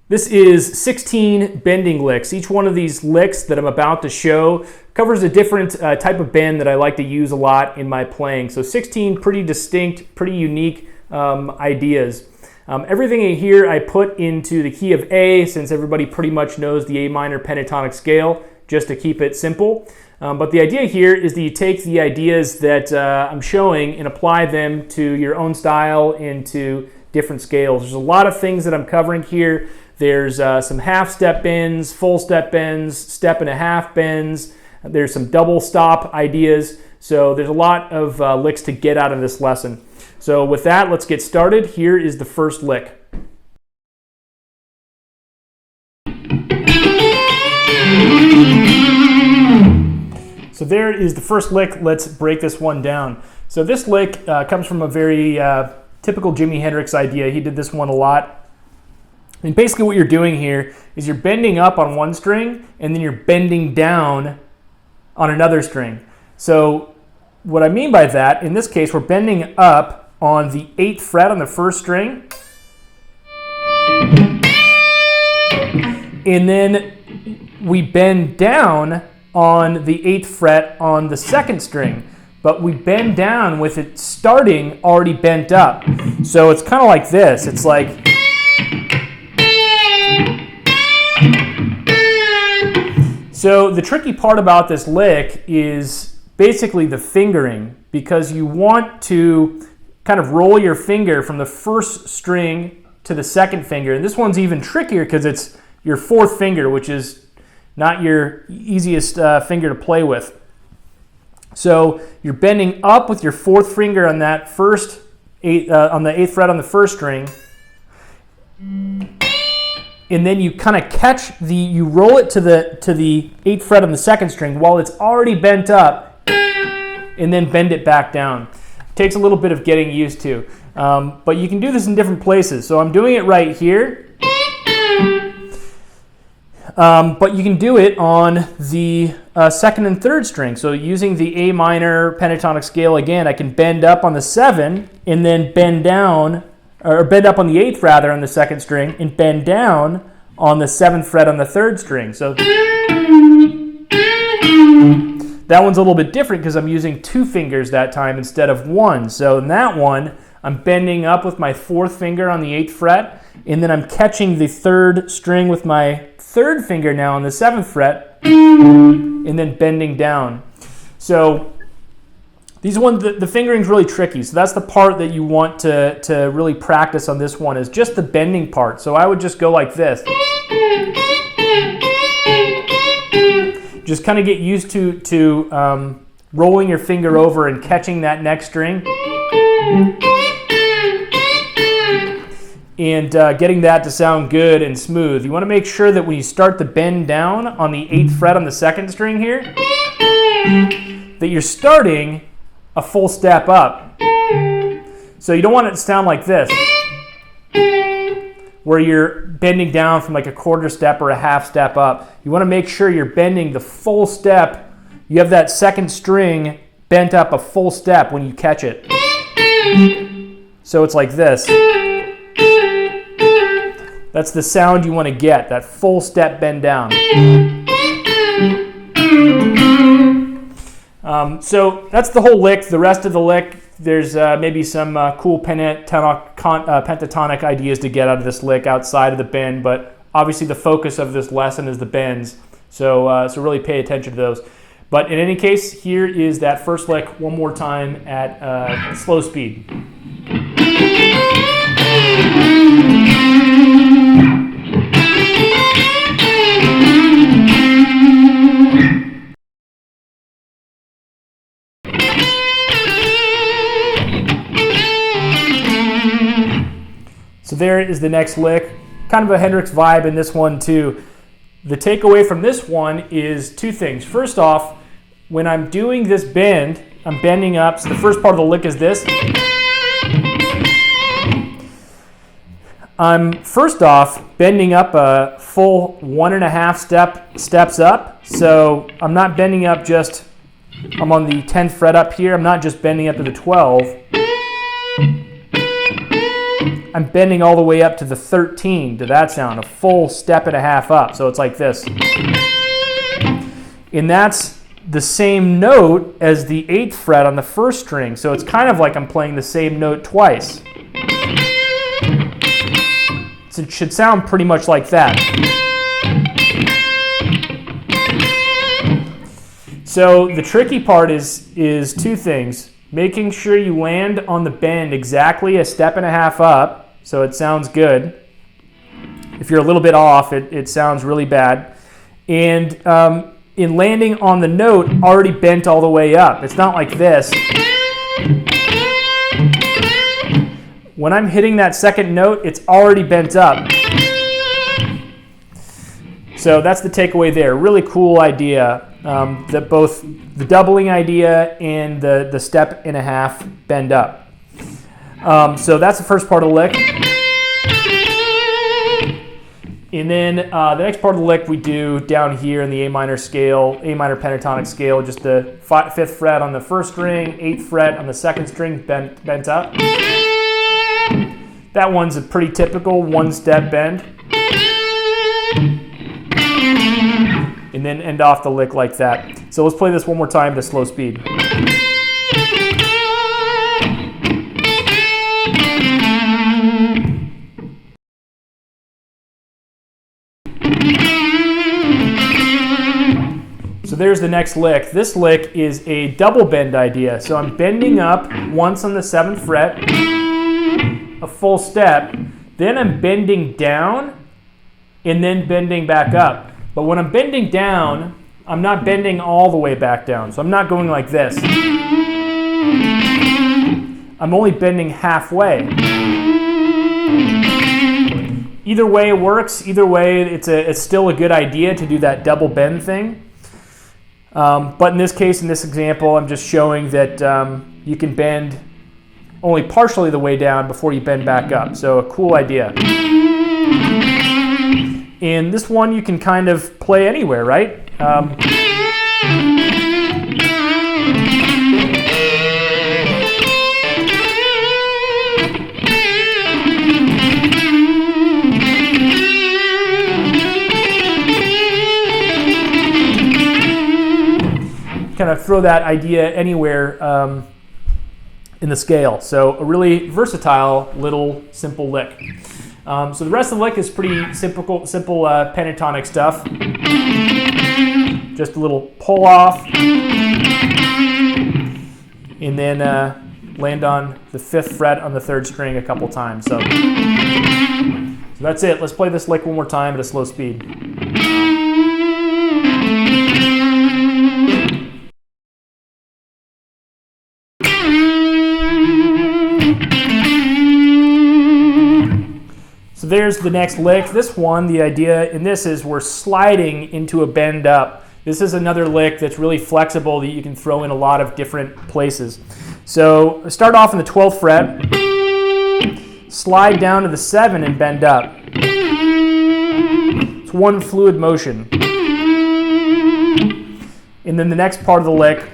This is 16 bending licks. Each one of these licks that I'm about to show covers a different type of bend that I like to use a lot in my playing. So 16 pretty distinct, pretty unique ideas. Everything in here I put into the key of A, since everybody pretty much knows the A minor pentatonic scale, just to keep it simple. But the idea here is that you take the ideas that I'm showing and apply them to your own style into different scales. There's a lot of things that I'm covering here. There's some half step bends, full step bends, step and a half bends. There's some double stop ideas. So there's a lot of licks to get out of this lesson. So with that, let's get started. Here is the first lick. So there is the first lick. Let's break this one down. So this lick comes from a very typical Jimi Hendrix idea. He did this one a lot. And basically what you're doing here is you're bending up on one string and then you're bending down on another string. So what I mean by that, in this case, we're bending up on the 8th fret on the first string. And then we bend down on the 8th fret on the second string. But we bend down with it starting already bent up. So it's kind of like this. It's like... So the tricky part about this lick is basically the fingering, because you want to kind of roll your finger from the first string to the second finger. And this one's even trickier because it's your 4th finger, which is not your easiest finger to play with. So you're bending up with your 4th finger on that first on the 8th fret on the first string. And then you kind of catch you roll it to the 8th fret on the second string while it's already bent up, and then bend it back down. It takes a little bit of getting used to, but you can do this in different places. So I'm doing it right here, but you can do it on the 2nd and 3rd string. So using the A minor pentatonic scale again, I can bend up on the 7 and then bend down, or bend up on the 8th rather on the 2nd string and bend down on the 7th fret on the 3rd string. So that one's a little bit different because I'm using 2 fingers that time instead of 1. So in that one, I'm bending up with my 4th finger on the 8th fret, and then I'm catching the 3rd string with my 3rd finger now on the 7th fret, and then bending down. So these ones, the fingering's really tricky. So that's the part that you want to really practice on this one, is just the bending part. So I would just go like this. Just kind of get used to rolling your finger over and catching that next string. And getting that to sound good and smooth. You want to make sure that when you start the bend down on the 8th fret on the 2nd string here, that you're starting a full step up. So you don't want it to sound like this, where you're bending down from like a quarter step or a half step up. You want to make sure you're bending the full step. You have that 2nd string bent up a full step when you catch it. So it's like this. That's the sound you want to get, that full step bend down. So that's the whole lick. The rest of the lick, there's maybe some cool pentatonic ideas to get out of this lick outside of the bend, but obviously the focus of this lesson is the bends. So really pay attention to those. But in any case, here is that first lick one more time at slow speed. So there is the next lick. Kind of a Hendrix vibe in this one too. The takeaway from this one is 2 things. First off, when I'm doing this bend, I'm bending up. So the first part of the lick is this. I'm first off bending up a full 1.5 steps up. So I'm not bending up just, I'm on the 10th fret up here. I'm not just bending up to the 12. I'm bending all the way up to the 13 to that sound, a full step and a half up. So it's like this. And that's the same note as the 8th fret on the 1st string. So it's kind of like I'm playing the same note twice. So it should sound pretty much like that. So the tricky part is two things. Making sure you land on the bend exactly a step and a half up so it sounds good. If you're a little bit off, it sounds really bad. And in landing on the note already bent all the way up. It's not like this. When I'm hitting that second note, it's already bent up. So that's the takeaway there. Really cool idea. That both the doubling idea and the step and a half bend up. So that's the first part of the lick. And then the next part of the lick we do down here in the A minor scale, A minor pentatonic scale, just the 5th fret on the 1st string, 8th fret on the 2nd string, bent up. That one's a pretty typical 1-step bend. And then end off the lick like that. So let's play this one more time at a slow speed. So there's the next lick. This lick is a double bend idea. So I'm bending up once on the 7th fret, a full step, then I'm bending down and then bending back up. But when I'm bending down, I'm not bending all the way back down. So I'm not going like this. I'm only bending halfway. Either way it works. Either way, it's still a good idea to do that double bend thing. But in this case, in this example, I'm just showing that you can bend only partially the way down before you bend back up. So a cool idea. And this one you can kind of play anywhere, right? Kind of throw that idea anywhere in the scale. So a really versatile little simple lick. So the rest of the lick is pretty simple pentatonic stuff. Just a little pull off, and then land on the 5th fret on the 3rd string a couple times. So that's it. Let's play this lick one more time at a slow speed. So there's the next lick. This one, the idea in this is we're sliding into a bend up. This is another lick that's really flexible that you can throw in a lot of different places. So start off in the 12th fret, slide down to the 7 and bend up. It's one fluid motion. And then the next part of the lick,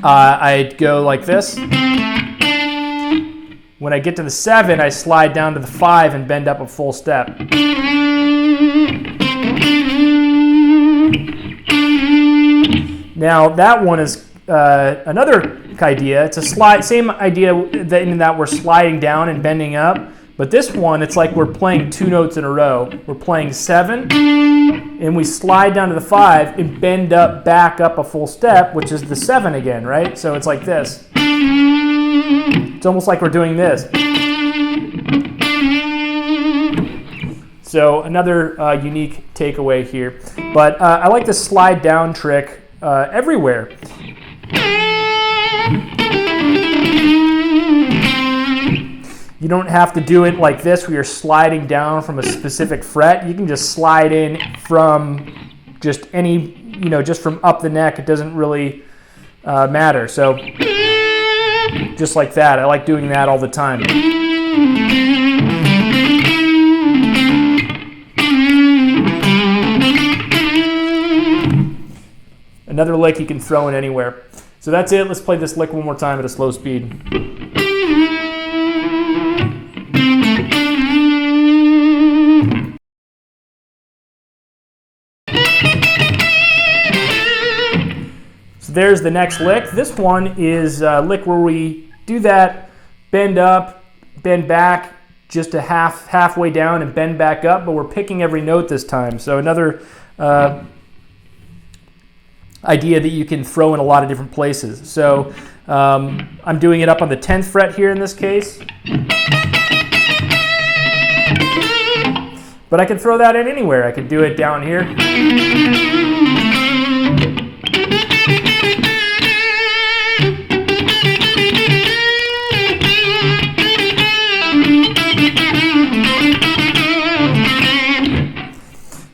I'd go like this. When I get to the 7, I slide down to the 5 and bend up a full step. Now that one is another idea. It's a same idea in that we're sliding down and bending up. But this one, it's like we're playing 2 notes in a row. We're playing 7, and we slide down to the 5 and bend up, back up a full step, which is the 7 again, right? So it's like this. It's almost like we're doing this. So another unique takeaway here. But I like the slide down trick everywhere. You don't have to do it like this where you're sliding down from a specific fret. You can just slide in from just any, just from up the neck. It doesn't really matter. So just like that. I like doing that all the time. Another lick you can throw in anywhere. So that's it. Let's play this lick one more time at a slow speed. So there's the next lick. This one is a lick where we do that bend up, bend back, just a halfway down and bend back up, but we're picking every note this time. So another idea that you can throw in a lot of different places. So I'm doing it up on the 10th fret here in this case. But I can throw that in anywhere. I could do it down here.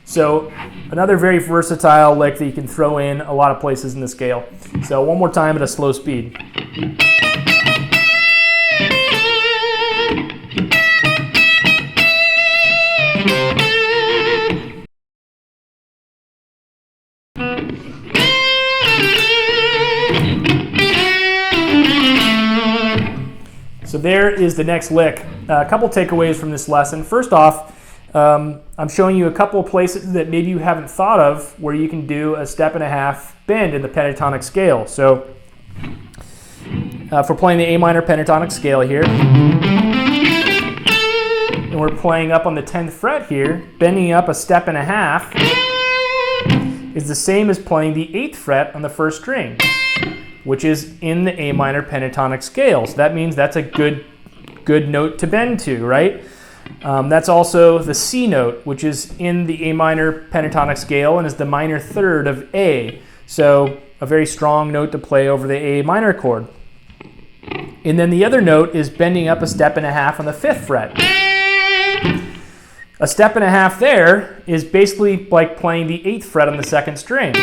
So another very versatile lick that you can throw in a lot of places in the scale. So one more time at a slow speed. So there is the next lick. A couple takeaways from this lesson. First off, I'm showing you a couple of places that maybe you haven't thought of where you can do a step and a half bend in the pentatonic scale. So if we're playing the A minor pentatonic scale here, and we're playing up on the 10th fret here, bending up a step and a half is the same as playing the 8th fret on the first string, which is in the A minor pentatonic scale. So that means that's a good note to bend to, right? That's also the C note, which is in the A minor pentatonic scale and is the minor third of A. So a very strong note to play over the A minor chord. And then the other note is bending up a step and a half on the 5th fret. A step and a half there is basically like playing the 8th fret on the 2nd string,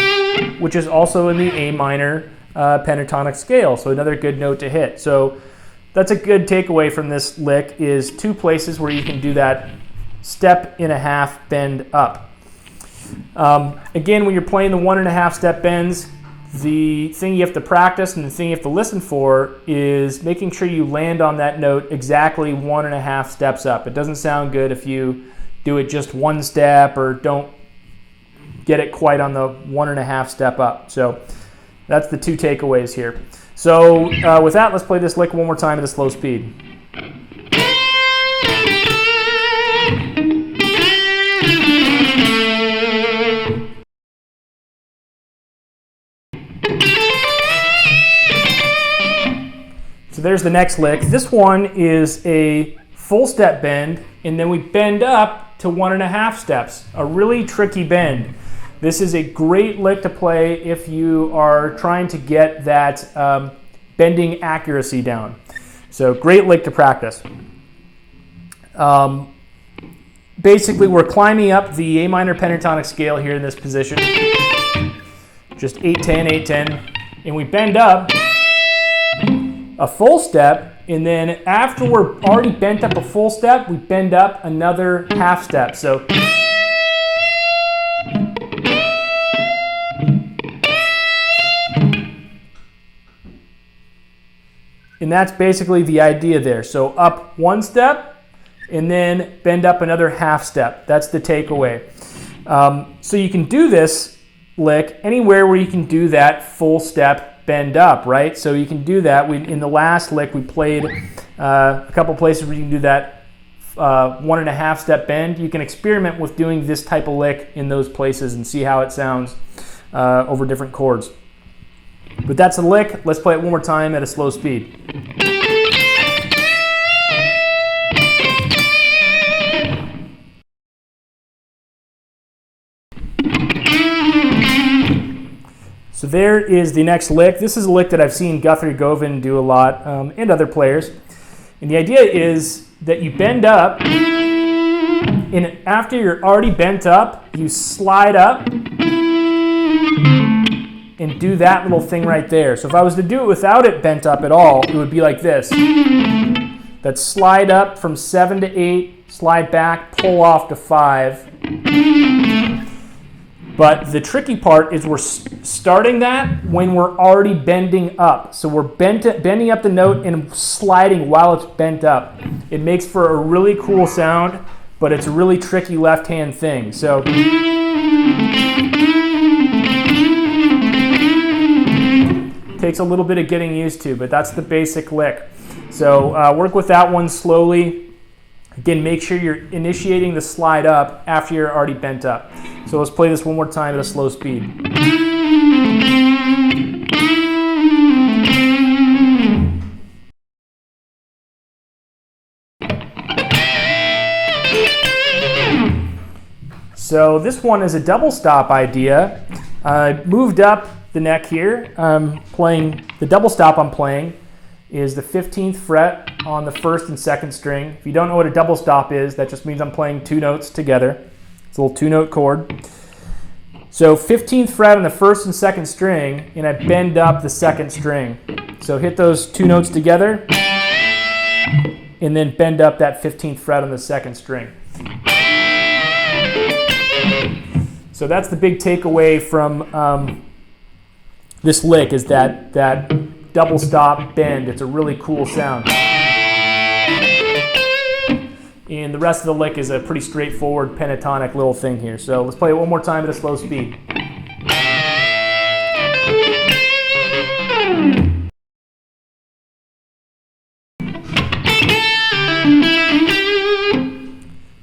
which is also in the A minor pentatonic scale. So another good note to hit. So that's a good takeaway from this lick, is two places where you can do that step and a half bend up. Again, when you're playing the 1.5 step bends, the thing you have to practice and the thing you have to listen for is making sure you land on that note exactly 1.5 steps up. It doesn't sound good if you do it just one step or don't get it quite on the 1.5 step up. So that's the two takeaways here. So with that, let's play this lick one more time at a slow speed. So there's the next lick. This one is a full step bend, and then we bend up to 1.5 steps. A really tricky bend. This is a great lick to play if you are trying to get that bending accuracy down. So great lick to practice. Basically, we're climbing up the A minor pentatonic scale here in this position. Just 8-10, 8-10. And we bend up a full step, and then after we're already bent up a full step, we bend up another half step. So and that's basically the idea there. So up one step and then bend up another half step. That's the takeaway. So you can do this lick anywhere where you can do that full step bend up, right? So you can do that. In the last lick, we played a couple places where you can do that 1.5 step bend. You can experiment with doing this type of lick in those places and see how it sounds over different chords. But that's a lick. Let's play it one more time at a slow speed. So there is the next lick. This is a lick that I've seen Guthrie Govan do a lot, and other players. And the idea is that you bend up, and after you're already bent up, you slide up and do that little thing right there. So if I was to do it without it bent up at all, it would be like this. That slide up from 7 to 8, slide back, pull off to 5. But the tricky part is we're starting that when we're already bending up. So we're bending up the note and sliding while it's bent up. It makes for a really cool sound, but it's a really tricky left-hand thing. So Takes a little bit of getting used to, but that's the basic lick. So work with that one slowly. Again, make sure you're initiating the slide up after you're already bent up. So let's play this one more time at a slow speed. So this one is a double stop idea. Moved up the neck here. Playing the double stop I'm playing is the 15th fret on the first and second string. If you don't know what a double stop is, that just means I'm playing two notes together. It's a little two-note chord. So 15th fret on the first and second string, and I bend up the second string. So hit those two notes together, and then bend up that 15th fret on the second string. So that's the big takeaway from this lick, is that double stop bend. It's a really cool sound. And the rest of the lick is a pretty straightforward pentatonic little thing here. So let's play it one more time at a slow speed.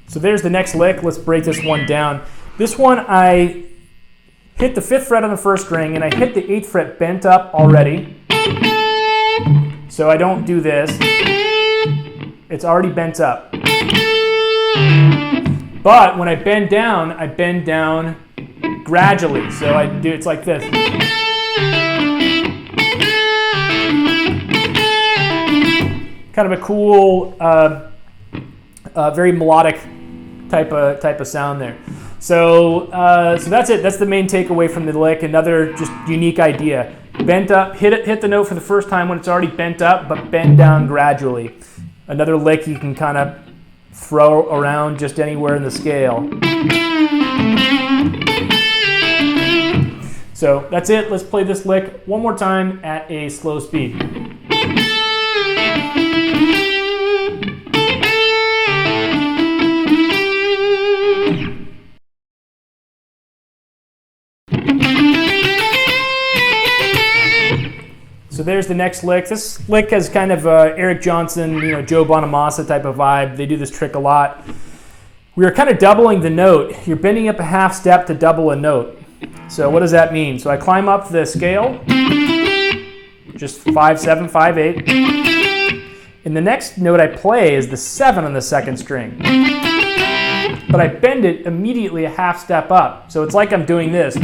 So there's the next lick. Let's break this one down. This one, I hit the 5th fret on the first string, and I hit the 8th fret bent up already. So I don't do this. It's already bent up. But when I bend down gradually. So I do, it's like this. Kind of a cool, very melodic type of sound there. So that's it. That's the main takeaway from the lick. Another just unique idea. Bent up, hit the note for the first time when it's already bent up, but bend down gradually. Another lick you can kind of throw around just anywhere in the scale. So that's it. Let's play this lick one more time at a slow speed. So there's the next lick. This lick has kind of Eric Johnson, Joe Bonamassa type of vibe. They do this trick a lot. We are kind of doubling the note. You're bending up a half step to double a note. So what does that mean? So I climb up the scale, just 5, 7, 5, 8. And the next note I play is the 7 on the second string. But I bend it immediately a half step up. So it's like I'm doing this.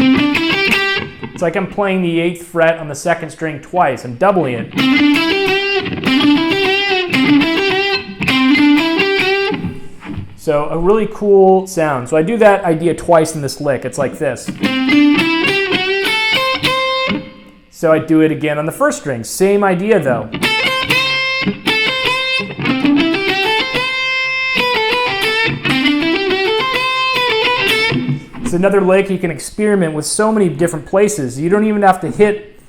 It's like I'm playing the 8th fret on the second string twice. I'm doubling it. So a really cool sound. So I do that idea twice in this lick. It's like this. So I do it again on the first string. Same idea though. It's another lick you can experiment with so many different places. You don't even have to hit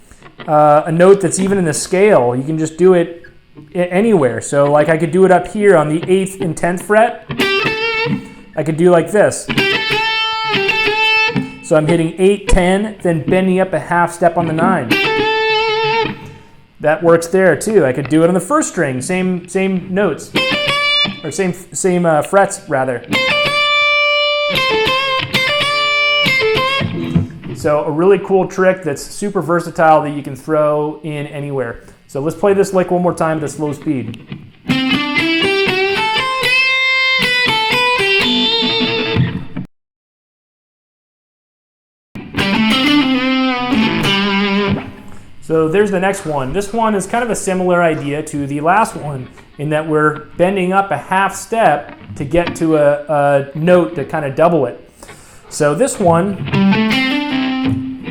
a note that's even in the scale. You can just do it anywhere. So like I could do it up here on the 8th and 10th fret. I could do like this. So I'm hitting 8, 10, then bending up a half step on the 9. That works there too. I could do it on the first string, same notes, or same frets rather. So a really cool trick that's super versatile that you can throw in anywhere. So let's play this lick one more time at a slow speed. So there's the next one. This one is kind of a similar idea to the last one in that we're bending up a half step to get to a note to kind of double it. So this one,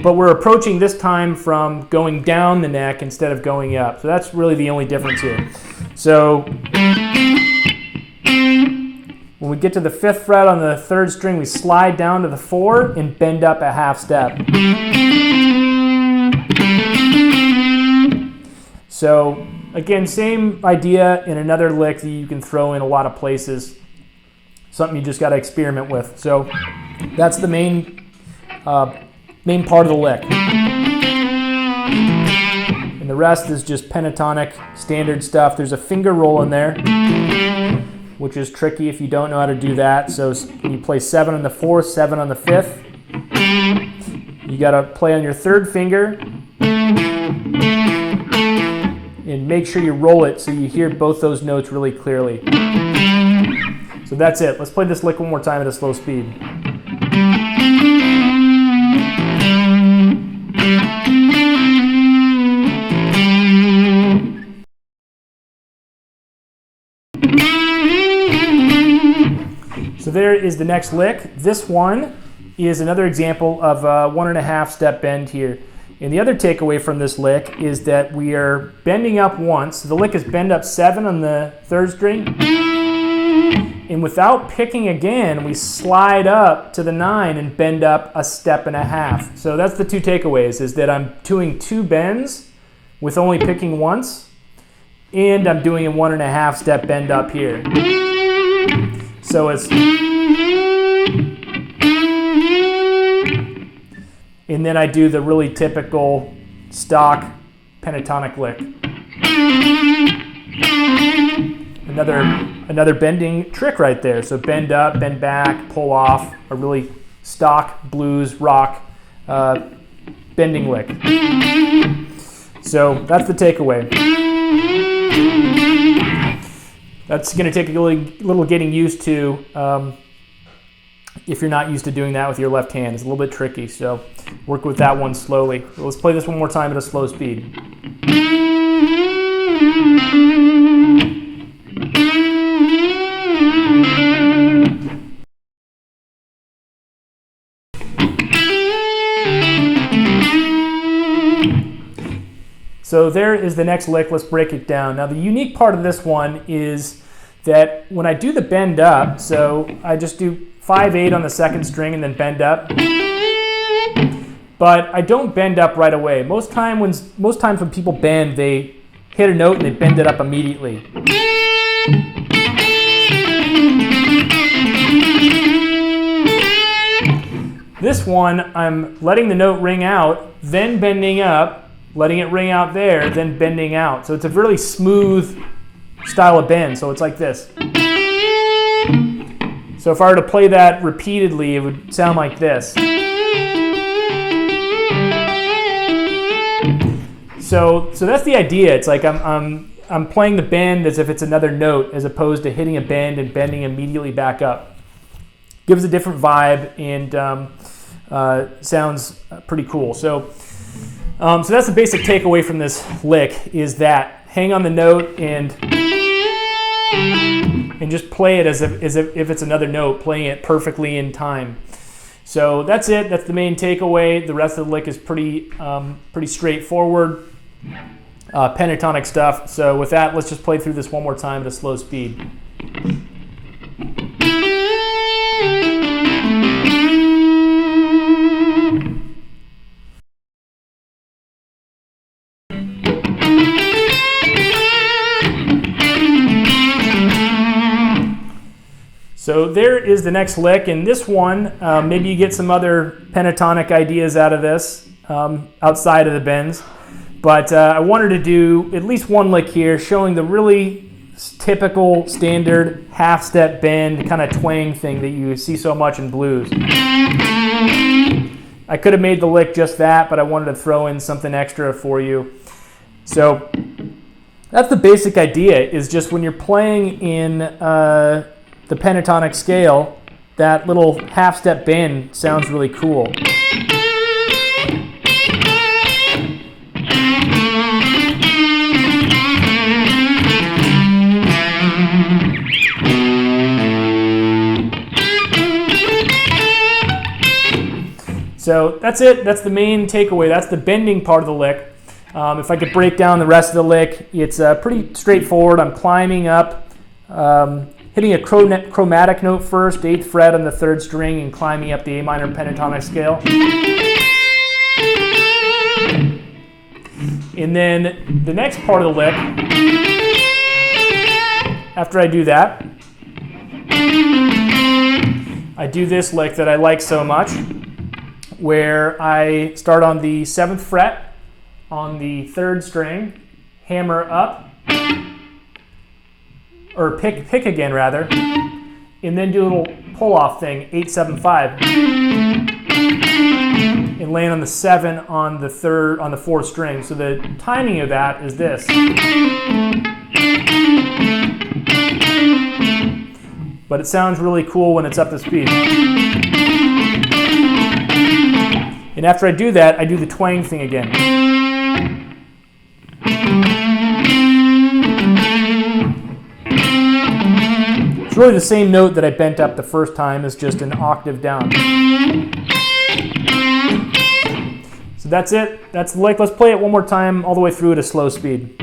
but we're approaching this time from going down the neck instead of going up. So that's really the only difference here. So when we get to the 5th fret on the 3rd string, we slide down to the 4 and bend up a half step. So again, same idea in another lick that you can throw in a lot of places. Something you just got to experiment with. So that's the main part of the lick. the rest is just pentatonic standard stuff. There's a finger roll in there, which is tricky if you don't know how to do that. So you play 7 on the 4th, 7 on the 5th. You got to play on your 3rd finger and make sure you roll it so you hear both those notes really clearly. So that's it. Let's play this lick one more time at a slow speed. So there is the next lick. This one is another example of a 1.5 step bend here. And the other takeaway from this lick is that we are bending up once. So the lick is bend up 7 on the 3rd string. And without picking again, we slide up to the 9 and bend up 1.5 steps. So that's the 2 takeaways, is that I'm doing 2 bends with only picking once, and I'm doing a 1.5 step bend up here. So it's, and then I do the really typical stock pentatonic lick. Another bending trick right there. So bend up, bend back, pull off, a really stock blues rock bending lick. So that's the takeaway. That's going to take a little getting used to if you're not used to doing that with your left hand. It's a little bit tricky, so work with that one slowly. So let's play this one more time at a slow speed. So there is the next lick. Let's break it down. Now the unique part of this one is that when I do the bend up, so I just do 5/8 on the 2nd string and then bend up. But I don't bend up right away. Most times when people bend, they hit a note and they bend it up immediately. This one, I'm letting the note ring out, then bending up, letting it ring out there, then bending out. So it's a really smooth style of bend. So it's like this. So if I were to play that repeatedly, it would sound like this. So that's the idea. It's like I'm playing the bend as if it's another note, as opposed to hitting a bend and bending immediately back up. Gives a different vibe and sounds pretty cool. So that's the basic takeaway from this lick, is that hang on the note and just play it as if it's another note, playing it perfectly in time. So that's it. That's the main takeaway. The rest of the lick is pretty straightforward, pentatonic stuff. So with that, let's just play through this one more time at a slow speed. So there is the next lick, and this one, maybe you get some other pentatonic ideas out of this, outside of the bends. But I wanted to do at least one lick here, showing the really typical, standard, half-step bend kind of twang thing that you see so much in blues. I could have made the lick just that, but I wanted to throw in something extra for you. So that's the basic idea, is just when you're playing in the pentatonic scale, that little half-step bend sounds really cool. So that's it. That's the main takeaway. That's the bending part of the lick. If I could break down the rest of the lick, it's pretty straightforward. I'm climbing up, hitting a chromatic note first, 8th fret on the 3rd string, and climbing up the A minor pentatonic scale. And then the next part of the lick, after I do that, I do this lick that I like so much, where I start on the 7th fret on the 3rd string, hammer up, or pick again rather, and then do a little pull-off thing, 8-7-5, and land on the 7 on the 4th string. So the timing of that is this. But it sounds really cool when it's up to speed. And after I do that, I do the twang thing again. It's really the same note that I bent up the first time, it's just an octave down. So that's it. That's the lick. Let's play it one more time all the way through at a slow speed.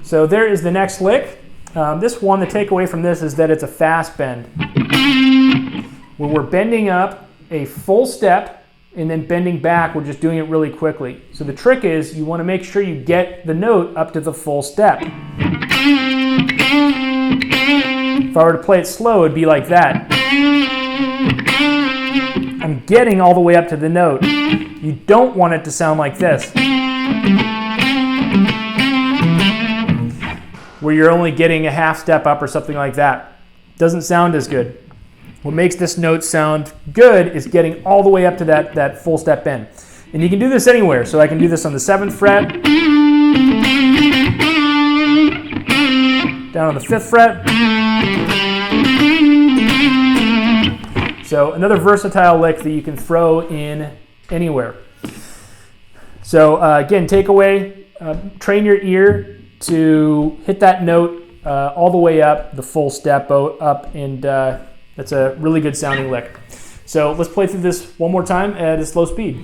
So there is the next lick. This one, the takeaway from this is that it's a fast bend. When we're bending up a full step and then bending back, we're just doing it really quickly. So the trick is you want to make sure you get the note up to the full step. If I were to play it slow, it'd be like that. I'm getting all the way up to the note. You don't want it to sound like this, where you're only getting a half step up or something like that. Doesn't sound as good. What makes this note sound good is getting all the way up to that full step bend. And you can do this anywhere. So I can do this on the 7th fret, down on the 5th fret. So another versatile lick that you can throw in anywhere. So again, takeaway, train your ear to hit that note all the way up, the full step up, and that's a really good sounding lick. So let's play through this one more time at a slow speed.